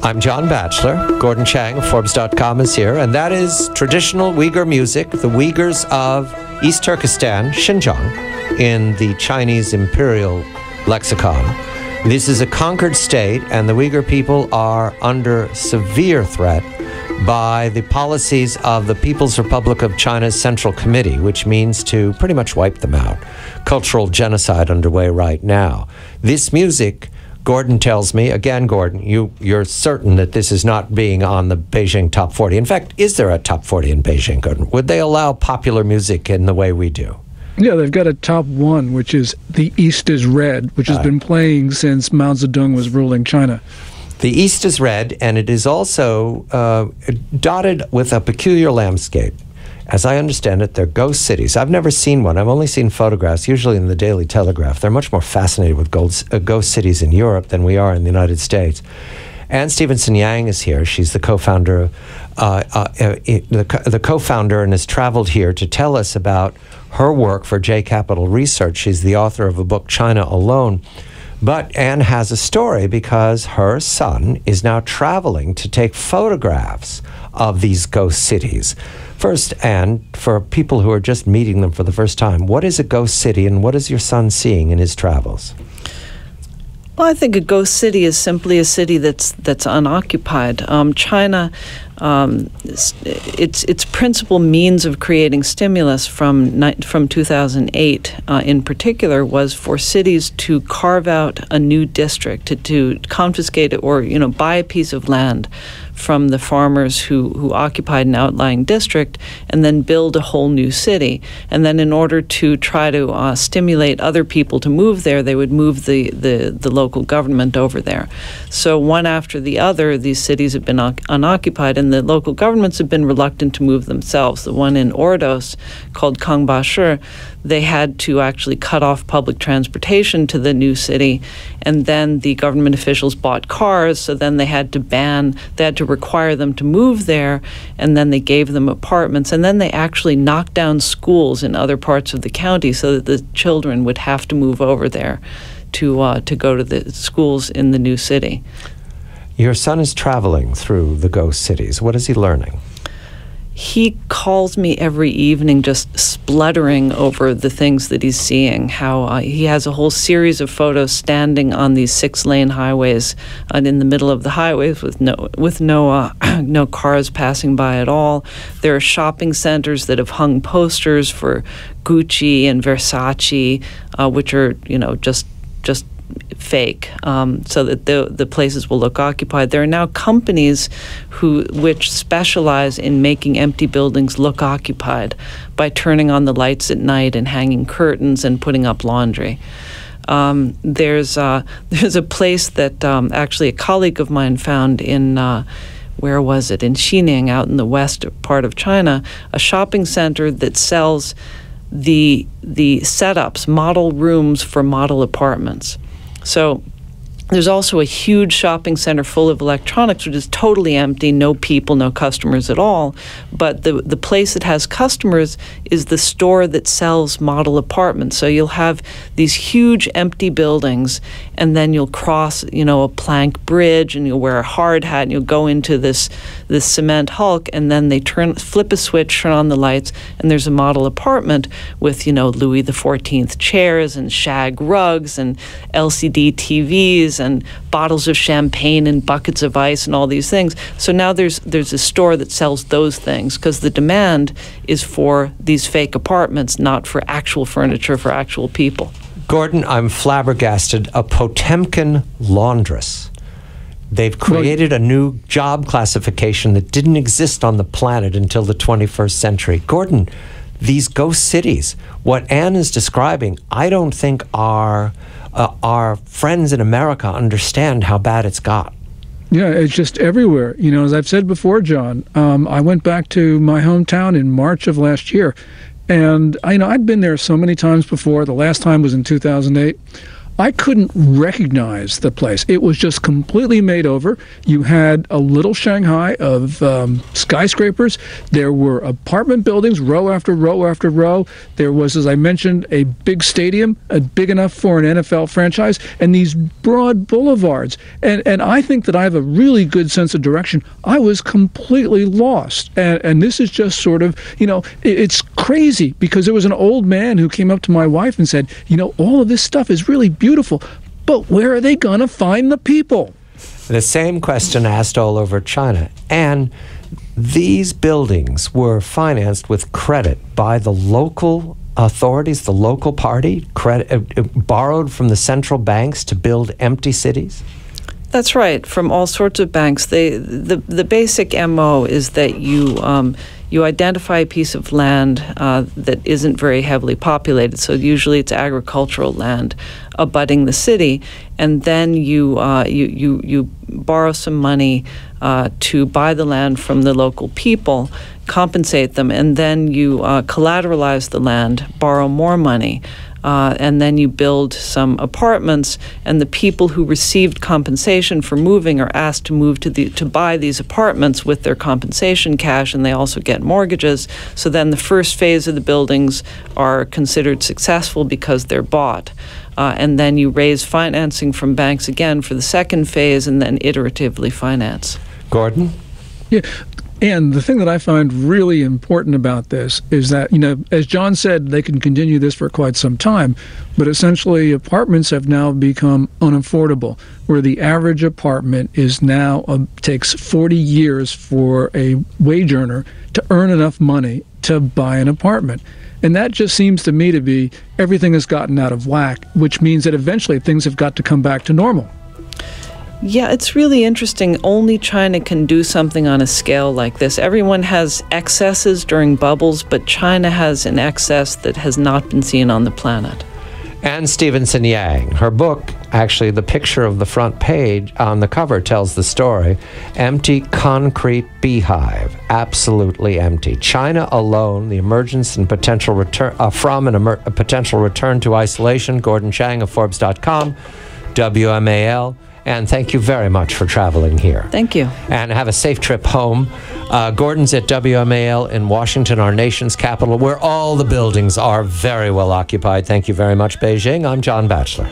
I'm John Batchelor. Gordon Chang of Forbes.com is here, and that is traditional Uyghur music, the Uyghurs of East Turkestan, Xinjiang, in the Chinese imperial lexicon. This is a conquered state, and the Uyghur people are under severe threat by the policies of the People's Republic of China's Central Committee, which means to pretty much wipe them out. Cultural genocide underway right now. This music, Gordon tells me, again, Gordon, you're certain that this is not being on the Beijing Top 40. In fact, is there a Top 40 in Beijing, Gordon? Would they allow popular music in the way we do? Yeah, they've got a top 1, which is The East is Red, which has been playing since Mao Zedong was ruling China. The East is red, and it is also dotted with a peculiar landscape. As I understand it, they're ghost cities. I've never seen one. I've only seen photographs, usually in the Daily Telegraph. They're much more fascinated with ghost cities in Europe than we are in the United States. And Stevenson-Yang is here. She's the co-founder, the co-founder, and has traveled here to tell us about her work for J Capital Research. She's the author of a book, China Alone. But Anne has a story because her son is now traveling to take photographs of these ghost cities. First, Anne, for people who are just meeting them for the first time, what is a ghost city and what is your son seeing in his travels? Well, I think a ghost city is simply a city that's unoccupied. China, its principal means of creating stimulus from 2008 in particular was for cities to carve out a new district, to confiscate it or buy a piece of land from the farmers who occupied an outlying district and then build a whole new city. And then in order to try to stimulate other people to move there, they would move the local government over there. So one after the other, these cities have been unoccupied, and the local governments have been reluctant to move themselves. The one in Ordos, called Kangbashi, they had to actually cut off public transportation to the new city, and then the government officials bought cars, so then they had to require them to move there, and then they gave them apartments, and then they actually knocked down schools in other parts of the county so that the children would have to move over there to go to the schools in the new city. Your son is traveling through the ghost cities. What is he learning? He calls me every evening just spluttering over the things that he's seeing, how he has a whole series of photos standing on these 6-lane highways and in the middle of the highways with no cars passing by at all. There are shopping centers that have hung posters for Gucci and Versace, which are just fake, so that the places will look occupied. There are now companies which specialize in making empty buildings look occupied by turning on the lights at night and hanging curtains and putting up laundry. There's a place that actually a colleague of mine found in where was it? In Xining, out in the west part of China, a shopping center that sells the setups, model rooms for model apartments. So there's also a huge shopping center full of electronics, which is totally empty, no people, no customers at all. But the place that has customers is the store that sells model apartments. So you'll have these huge empty buildings, and then you'll cross, a plank bridge, and you'll wear a hard hat, and you'll go into this cement hulk, and then they flip a switch, turn on the lights, and there's a model apartment with, Louis XIV chairs and shag rugs and LCD TVs and bottles of champagne and buckets of ice and all these things. So now there's a store that sells those things because the demand is for these fake apartments, not for actual furniture for actual people. Gordon, I'm flabbergasted. A Potemkin laundress. They've created a new job classification that didn't exist on the planet until the 21st century. Gordon, these ghost cities, what Anne is describing, I don't think our friends in America understand how bad it's got. Yeah, it's just everywhere. As I've said before, John, I went back to my hometown in March of last year, and I'd been there so many times before. The last time was in 2008. I couldn't recognize the place. It was just completely made over. You had a little Shanghai of skyscrapers. There were apartment buildings, row after row after row. There was, as I mentioned, a big stadium, big enough for an NFL franchise, and these broad boulevards. And I think that I have a really good sense of direction. I was completely lost. And this is just sort of, it's crazy, because there was an old man who came up to my wife and said, all of this stuff is really beautiful, but where are they going to find the people? The same question asked all over China. And these buildings were financed with credit by the local authorities, the local party, borrowed from the central banks to build empty cities? That's right, from all sorts of banks. The basic MO is that you identify a piece of land that isn't very heavily populated, so usually it's agricultural land abutting the city, and then you borrow some money to buy the land from the local people, compensate them, and then you collateralize the land, borrow more money. And then you build some apartments, and the people who received compensation for moving are asked to move to buy these apartments with their compensation cash, and they also get mortgages. So then the first phase of the buildings are considered successful because they're bought. And then you raise financing from banks again for the second phase, and then iteratively finance. Gordon? Yeah. And the thing that I find really important about this is that, as John said, they can continue this for quite some time, but essentially apartments have now become unaffordable, where the average apartment is now takes 40 years for a wage earner to earn enough money to buy an apartment. And that just seems to me to be everything has gotten out of whack, which means that eventually things have got to come back to normal. Yeah, it's really interesting. Only China can do something on a scale like this. Everyone has excesses during bubbles, but China has an excess that has not been seen on the planet. And Stevenson-Yang. Her book, actually, the picture of the front page on the cover tells the story. Empty concrete beehive, absolutely empty. China alone, the emergence and potential return a potential return to isolation. Gordon Chang of Forbes.com, WMAL. And thank you very much for traveling here. Thank you. And have a safe trip home. Gordon's at WMAL in Washington, our nation's capital, where all the buildings are very well occupied. Thank you very much, Beijing. I'm John Batchelor.